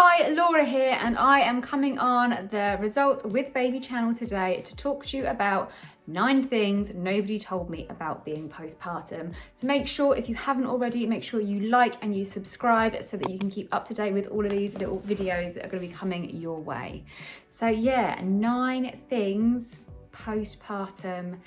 Hi, Laura here, and I am coming on the Results with Baby channel today to talk to you about 9 things nobody told me about being postpartum. So make sure, if you haven't already, make sure you like and you subscribe so that you can keep up to date with all of these little videos that are going to be coming your way. So yeah, 9 things postpartum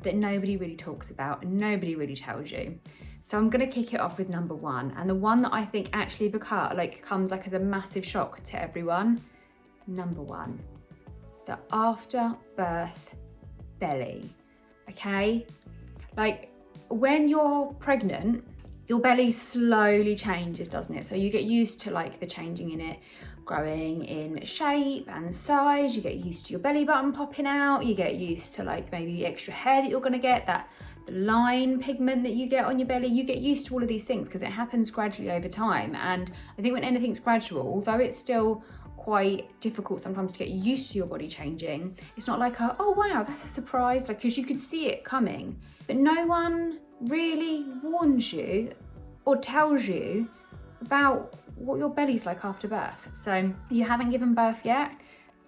that nobody really talks about and nobody really tells you. So I'm going to kick it off with number 1, and the one that I think actually comes as a massive shock to everyone. Number 1, the after birth belly. Okay, like when you're pregnant, your belly slowly changes, doesn't it? So you get used to the changing in it, growing in shape and size. You get used to your belly button popping out. You get used to maybe the extra hair that you're going to get, that line pigment that you get on your belly. You get used to all of these things because it happens gradually over time. And I think when anything's gradual, although it's still quite difficult sometimes to get used to your body changing, it's not like oh wow, that's a surprise, because you could see it coming. But no one really warns you or tells you about what your belly's like after birth. So if you haven't given birth yet,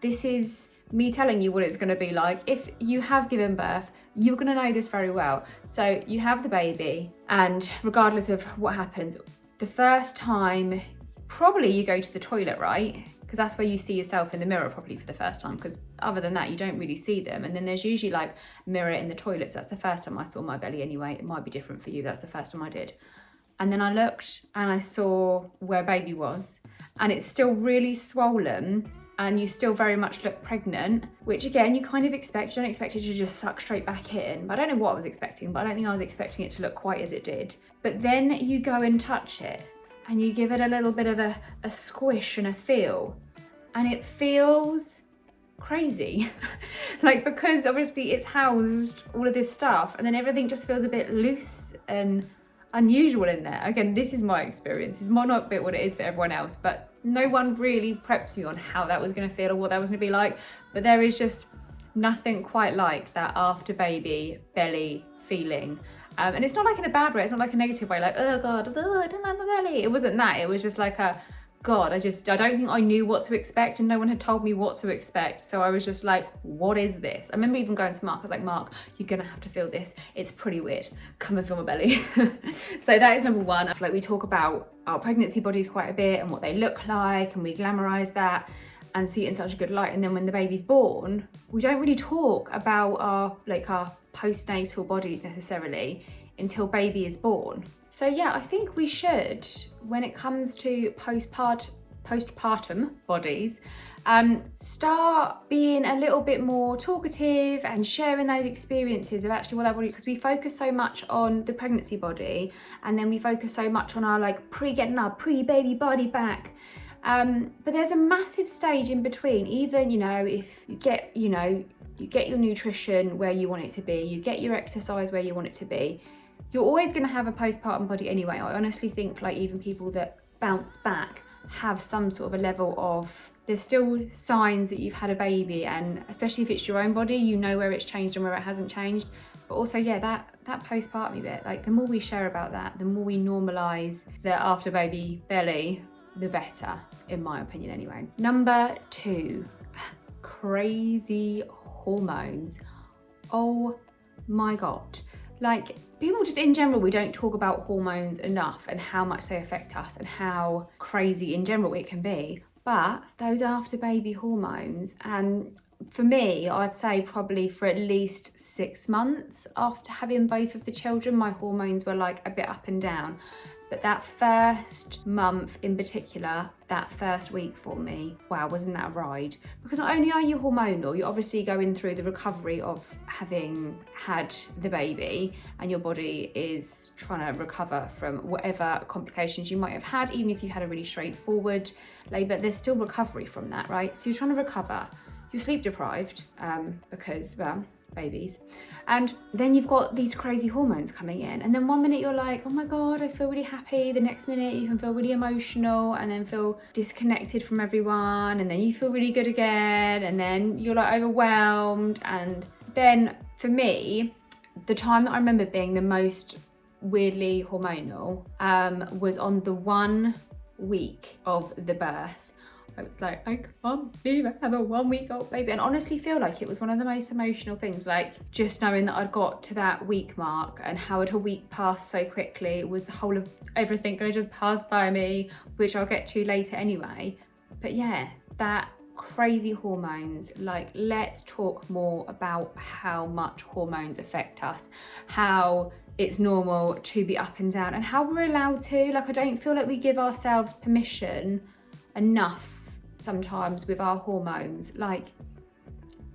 this is me telling you what it's going to be like. If you have given birth, you're going to know this very well. So you have the baby, and regardless of what happens, the first time probably you go to the toilet, right? Because that's where you see yourself in the mirror probably for the first time, because other than that you don't really see them. And then there's usually a mirror in the toilets. That's the first time I saw my belly anyway. It might be different for you. That's the first time I did. And then I looked and I saw where baby was, and it's still really swollen, and you still very much look pregnant, which again, you kind of expect. You don't expect it to just suck straight back in. But I don't know what I was expecting, but I don't think I was expecting it to look quite as it did. But then you go and touch it and you give it a little bit of a squish and a feel, and it feels crazy. Because obviously it's housed all of this stuff, and then everything just feels a bit loose and unusual in there. Again, this is my experience. This might not be what it is for everyone else, but no one really prepped me on how that was going to feel or what that was going to be like. But there is just nothing quite like that after baby belly feeling. And it's not in a bad way. It's not a negative way, oh God, I don't like my belly. It wasn't that. It was just God, I don't think I knew what to expect, and no one had told me what to expect. So I was just what is this? I remember even going to Mark. I was like, Mark, you're gonna have to feel this. It's pretty weird. Come and feel my belly. So that is number 1. I feel we talk about our pregnancy bodies quite a bit and what they look like, and we glamorize that and see it in such a good light. And then when the baby's born, we don't really talk about our postnatal bodies necessarily until baby is born. So yeah, I think we should, when it comes to postpartum bodies, start being a little bit more talkative and sharing those experiences of actually what that body, because we focus so much on the pregnancy body, and then we focus so much on our getting our pre-baby body back. But there's a massive stage in between. Even, if you get, you get your nutrition where you want it to be, you get your exercise where you want it to be, you're always going to have a postpartum body anyway. I honestly think even people that bounce back have some sort of a level of, there's still signs that you've had a baby, and especially if it's your own body, you know where it's changed and where it hasn't changed. But also, yeah, that postpartum bit, the more we share about that, the more we normalise the after baby belly, the better, in my opinion anyway. Number 2, crazy hormones. Oh my God. People just in general, we don't talk about hormones enough and how much they affect us and how crazy in general it can be. But those after baby hormones, and for me, I'd say probably for at least 6 months after having both of the children, my hormones were a bit up and down. But that first month in particular, that first week for me, wow, wasn't that a ride? Because not only are you hormonal, you're obviously going through the recovery of having had the baby, and your body is trying to recover from whatever complications you might have had. Even if you had a really straightforward labour, there's still recovery from that, right? So you're trying to recover. You're sleep deprived because, well, babies. And then you've got these crazy hormones coming in, and then one minute you're oh my God, I feel really happy. The next minute you can feel really emotional and then feel disconnected from everyone, and then you feel really good again, and then you're overwhelmed. And then for me, the time that I remember being the most weirdly hormonal was on the 1 week of the birth. I was like, I can't believe I have a 1-week-old baby. And honestly feel like it was one of the most emotional things, like just knowing that I'd got to that week mark and how had a week passed so quickly. Was the whole of everything gonna just pass by me, which I'll get to later anyway. But yeah, that crazy hormones, like let's talk more about how much hormones affect us, how it's normal to be up and down and how we're allowed to. Like I don't feel like we give ourselves permission enough sometimes with our hormones. Like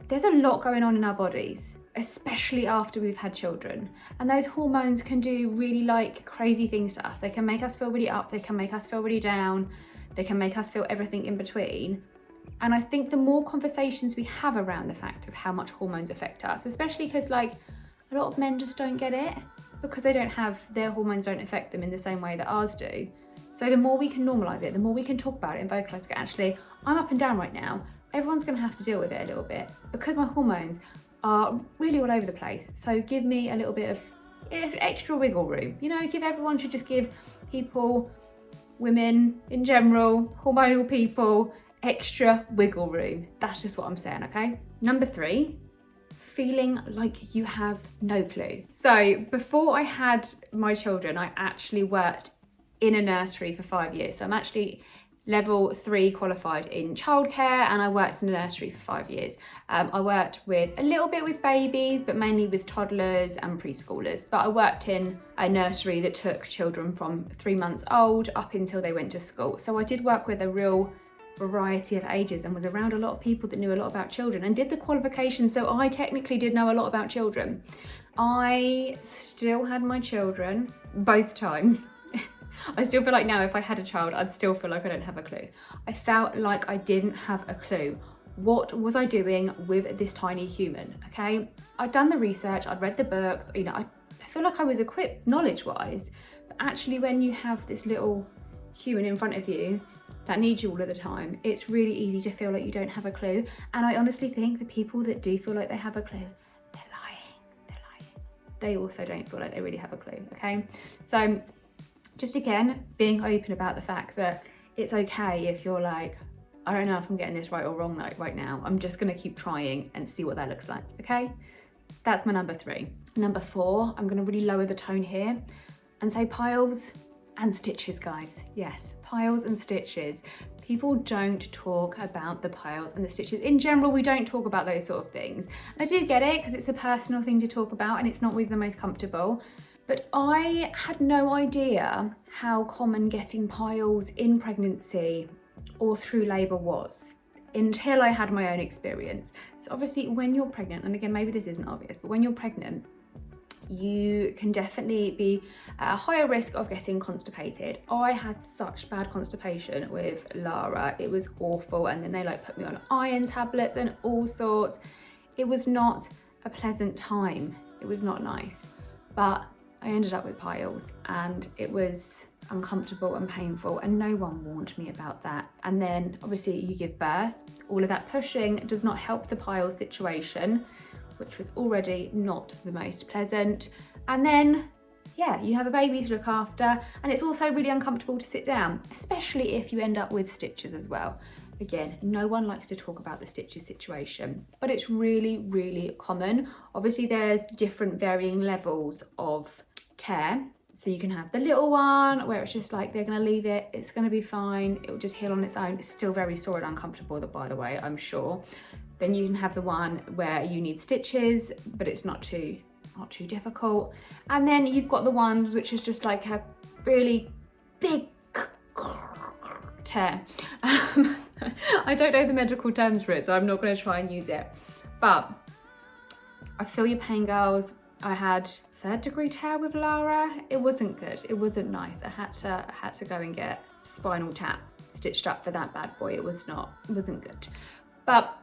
there's a lot going on in our bodies, especially after we've had children, and those hormones can do really like crazy things to us. They can make us feel really up, they can make us feel really down, they can make us feel everything in between. And I think the more conversations we have around the fact of how much hormones affect us, especially because like a lot of men just don't get it because they don't have, their hormones don't affect them in the same way that ours do. So the more we can normalise it, the more we can talk about it and vocalise it, actually, I'm up and down right now. Everyone's going to have to deal with it a little bit because my hormones are really all over the place. So give me a little bit of extra wiggle room. You know, everyone should just give people, women in general, hormonal people, extra wiggle room. That's just what I'm saying, okay? Number 3, feeling like you have no clue. So before I had my children, I actually worked in a nursery for 5 years. So I'm actually level 3 qualified in childcare, and I worked in a nursery for 5 years. I worked with a little bit with babies, but mainly with toddlers and preschoolers. But I worked in a nursery that took children from 3 months old up until they went to school. So I did work with a real variety of ages and was around a lot of people that knew a lot about children and did the qualifications. So I technically did know a lot about children. I still had my children both times. I still feel like now if I had a child, I'd still feel like I don't have a clue. I felt like I didn't have a clue. What was I doing with this tiny human, okay? I'd done the research, I'd read the books, you know, I feel like I was equipped knowledge-wise, but actually when you have this little human in front of you that needs you all of the time, it's really easy to feel like you don't have a clue. And I honestly think the people that do feel like they have a clue, they're lying. They also don't feel like they really have a clue, okay? So just again, being open about the fact that it's okay if you're like, I don't know if I'm getting this right or wrong right now. I'm just gonna keep trying and see what that looks like, okay? That's my number 3. Number 4, I'm gonna really lower the tone here and say piles and stitches, guys. Yes, piles and stitches. People don't talk about the piles and the stitches. In general, we don't talk about those sort of things. I do get it because it's a personal thing to talk about and it's not always the most comfortable. But I had no idea how common getting piles in pregnancy or through labour was until I had my own experience. So obviously when you're pregnant, and again, maybe this isn't obvious, but when you're pregnant, you can definitely be at a higher risk of getting constipated. I had such bad constipation with Lara. It was awful. And then they like put me on iron tablets and all sorts. It was not a pleasant time. It was not nice. But I ended up with piles and it was uncomfortable and painful and no one warned me about that. And then obviously you give birth, all of that pushing does not help the pile situation, which was already not the most pleasant. And then, yeah, you have a baby to look after and it's also really uncomfortable to sit down, especially if you end up with stitches as well. Again, no one likes to talk about the stitches situation, but it's really, really common. Obviously there's different varying levels of tear. So you can have the little one where it's just like they're gonna leave it, it's gonna be fine, it will just heal on its own. It's still very sore and uncomfortable, by the way, I'm sure. Then you can have the one where you need stitches, but it's not too difficult. And then you've got the ones which is just like a really big tear. I don't know the medical terms for it, so I'm not going to try and use it. But I feel your pain, girls. I had 3rd-degree tear with Lara. It wasn't good. It wasn't nice. I had to go and get spinal tap stitched up for that bad boy. It wasn't good. But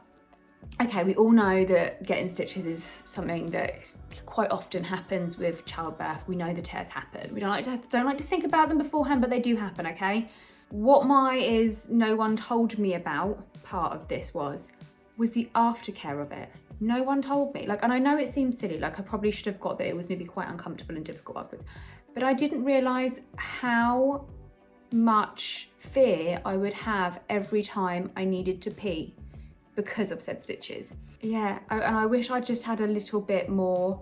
okay, we all know that getting stitches is something that quite often happens with childbirth. We know the tears happen. We don't like to think about them beforehand, but they do happen, okay? What no one told me about part of this was the aftercare of it. No one told me. Like, and I know it seems silly, like I probably should have got that it was gonna be quite uncomfortable and difficult afterwards, but I didn't realise how much fear I would have every time I needed to pee because of said stitches. Yeah, and I wish I just had a little bit more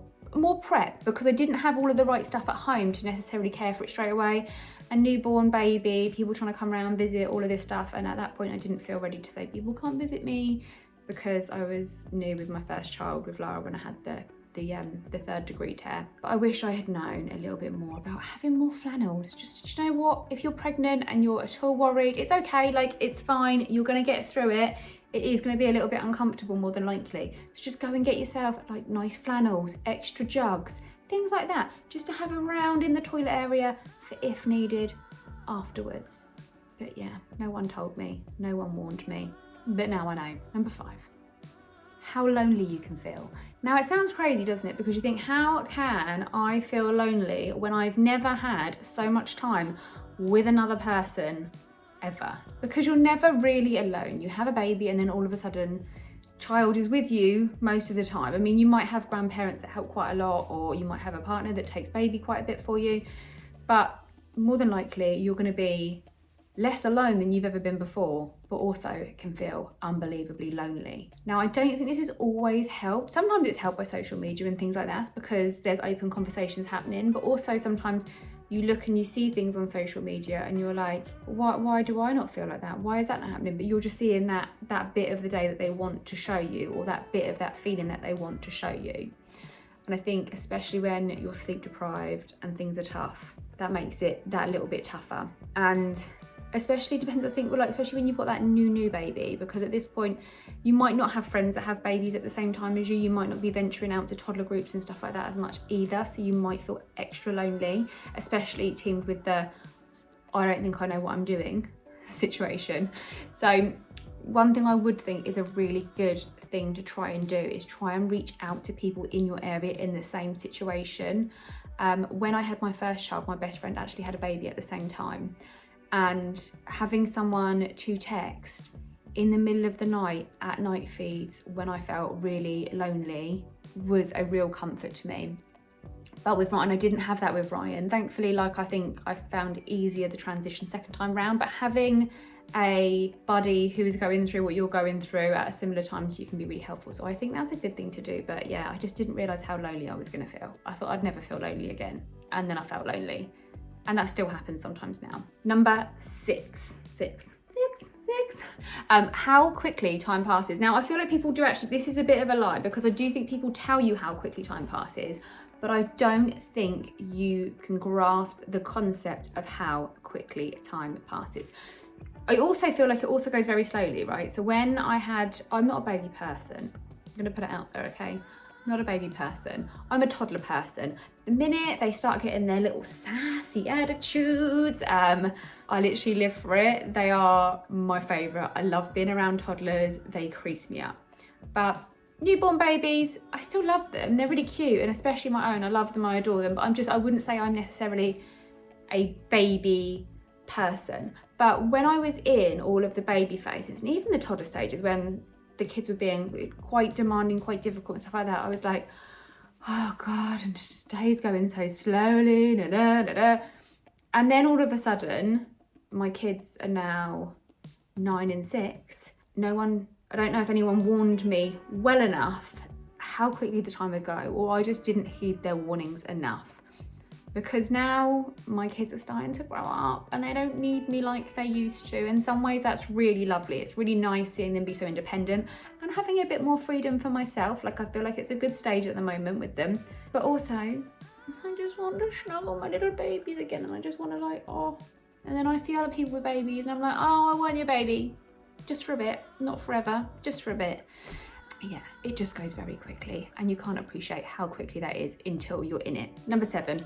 prep, because I didn't have all of the right stuff at home to necessarily care for it straight away. A newborn baby, people trying to come around, visit, all of this stuff. And at that point I didn't feel ready to say people can't visit me, because I was new with my first child with Lara when I had the 3rd degree tear. But I wish I had known a little bit more about having more flannels. Just, you know what, if you're pregnant and you're at all worried, it's okay, like it's fine, you're gonna get through it. It is going to be a little bit uncomfortable more than likely. So just go and get yourself like nice flannels, extra jugs, things like that, just to have around in the toilet area for if needed afterwards. But yeah, no one told me, no one warned me, but now I know. Number 5, how lonely you can feel. Now it sounds crazy, doesn't it? Because you think, how can I feel lonely when I've never had so much time with another person ever? Because you're never really alone. You have a baby and then all of a sudden child is with you most of the time. I mean, you might have grandparents that help quite a lot, or you might have a partner that takes baby quite a bit for you, but more than likely you're going to be less alone than you've ever been before, but also can feel unbelievably lonely. Now, I don't think this has always helped. Sometimes it's helped by social media and things like that because there's open conversations happening, but also sometimes you look and you see things on social media and you're like, why do I not feel like that? Why is that not happening? But you're just seeing that bit of the day that they want to show you, or that bit of that feeling that they want to show you. And I think especially when you're sleep deprived and things are tough, that makes it that little bit tougher. And especially depends, I think, like especially when you've got that new baby, because at this point you might not have friends that have babies at the same time as you. You might not be venturing out to toddler groups and stuff like that as much either, so you might feel extra lonely, especially teamed with the I don't think I know what I'm doing situation. So one thing I would think is a really good thing to try and do is try and reach out to people in your area in the same situation. When I had my first child, my best friend actually had a baby at the same time, and having someone to text in the middle of the night at night feeds when I felt really lonely was a real comfort to me. But with Ryan, I didn't have that with Ryan. Thankfully, like I think I found it easier the transition second time round, but having a buddy who is going through what you're going through at a similar time to you can be really helpful. So I think that's a good thing to do. But yeah, I just didn't realise how lonely I was going to feel. I thought I'd never feel lonely again. And then I felt lonely. And that still happens sometimes now. Number 6. How quickly time passes. Now, I feel like people do actually, this is a bit of a lie, because I do think people tell you how quickly time passes, but I don't think you can grasp the concept of how quickly time passes. I also feel like it also goes very slowly, right? So when I'm not a baby person. I'm gonna put it out there, okay? I'm not a baby person. I'm a toddler person. The minute they start getting their little sassy attitudes, I literally live for it. They are my favourite. I love being around toddlers. They crease me up. But newborn babies, I still love them. They're really cute, and especially my own. I love them, I adore them. But I wouldn't say I'm necessarily a baby person. But when I was in all of the baby phases and even the toddler stages, when the kids were being quite demanding, quite difficult and stuff like that, I was like, oh God, and this day's going so slowly, And then all of a sudden, my kids are now 9 and 6. I don't know if anyone warned me well enough how quickly the time would go, or I just didn't heed their warnings enough. Because now my kids are starting to grow up and they don't need me like they used to. In some ways that's really lovely. It's really nice seeing them be so independent and having a bit more freedom for myself. Like I feel like it's a good stage at the moment with them. But also, I just want to snuggle my little babies again, and I just want to like, oh. And then I see other people with babies and I'm like, oh, I want your baby. Just for a bit, not forever, just for a bit. Yeah, it just goes very quickly and you can't appreciate how quickly that is until you're in it. Number 7,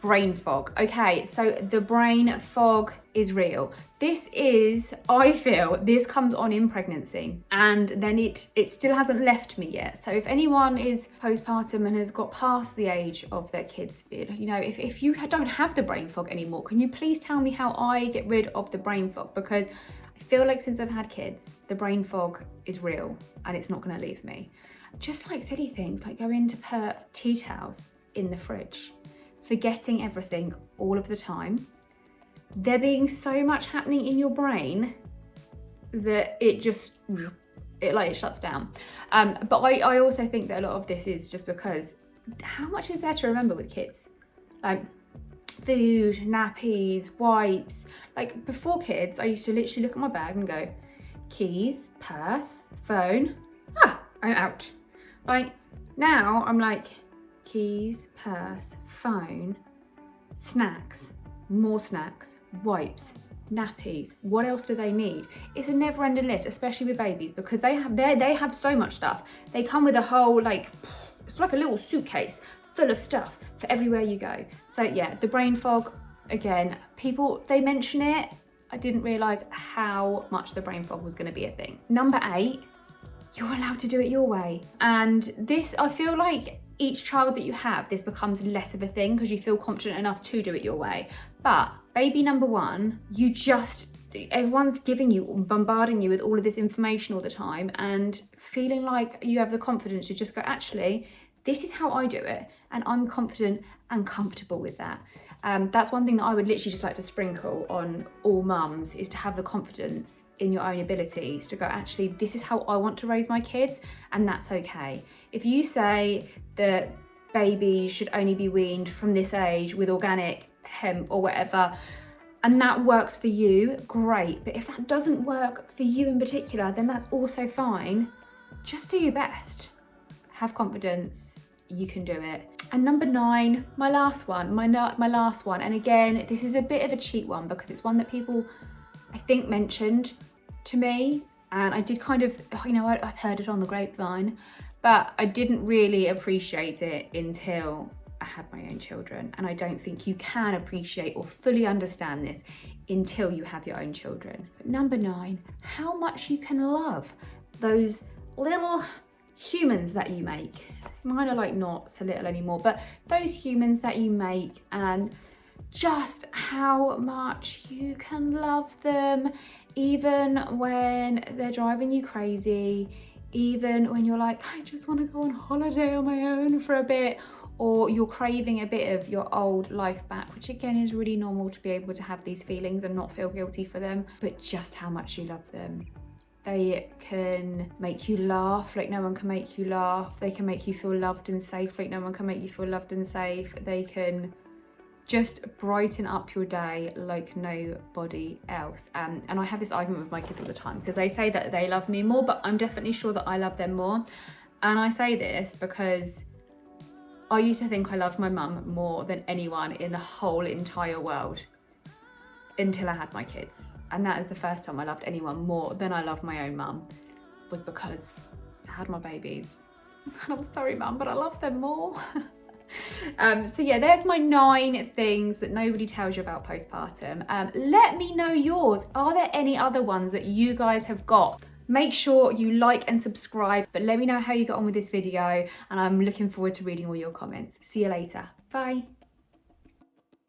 brain fog. Okay, so the brain fog is real. I feel this comes on in pregnancy, and then it still hasn't left me yet. So if anyone is postpartum and has got past the age of their kids, you know, if you don't have the brain fog anymore, can you please tell me how I get rid of the brain fog? Because I feel like since I've had kids, the brain fog is real and it's not going to leave me. Just like silly things like going to put tea towels in the fridge, forgetting everything all of the time, there being so much happening in your brain that it shuts down. But I also think that a lot of this is just because how much is there to remember with kids? Like food, nappies, wipes. Like before kids, I used to literally look at my bag and go, keys, purse, phone, I'm out. Like now I'm like, keys, purse, phone, snacks, more snacks, wipes, nappies. What else do they need? It's a never-ending list, especially with babies, because they have so much stuff. They come with a whole, like, it's like a little suitcase full of stuff for everywhere you go. So yeah, the brain fog, again, people, they mention it. I didn't realise how much the brain fog was going to be a thing. Number 8, you're allowed to do it your way. And this, I feel like each child that you have, this becomes less of a thing because you feel confident enough to do it your way. But baby number 1, everyone's giving you, bombarding you with all of this information all the time and feeling like you have the confidence to just go, actually, this is how I do it. And I'm confident and comfortable with that. That's one thing that I would literally just like to sprinkle on all mums, is to have the confidence in your own abilities to go, actually, this is how I want to raise my kids, and that's okay. If you say that babies should only be weaned from this age with organic hemp or whatever, and that works for you, great. But if that doesn't work for you in particular, then that's also fine. Just do your best. Have confidence, you can do it. And number 9, my last one, and again, this is a bit of a cheat one because it's one that people, I think, mentioned to me, and I did kind of, I've heard it on the grapevine, but I didn't really appreciate it until I had my own children. And I don't think you can appreciate or fully understand this until you have your own children. But number 9, how much you can love those little humans that you make. Mine are like not so little anymore, but those humans that you make, and just how much you can love them, even when they're driving you crazy, even when you're like, I just want to go on holiday on my own for a bit, or you're craving a bit of your old life back, which again is really normal to be able to have these feelings and not feel guilty for them, but just how much you love them. They can make you laugh like no one can make you laugh. They can make you feel loved and safe like no one can make you feel loved and safe. They can just brighten up your day like nobody else. And I have this argument with my kids all the time because they say that they love me more, but I'm definitely sure that I love them more. And I say this because I used to think I loved my mum more than anyone in the whole entire world until I had my kids. And that is the first time I loved anyone more than I loved my own mum, was because I had my babies. And I'm sorry, mum, but I love them more. So yeah, there's my 9 things that nobody tells you about postpartum. Let me know yours. Are there any other ones that you guys have got? Make sure you like and subscribe, but let me know how you got on with this video, and I'm looking forward to reading all your comments. See you later. Bye.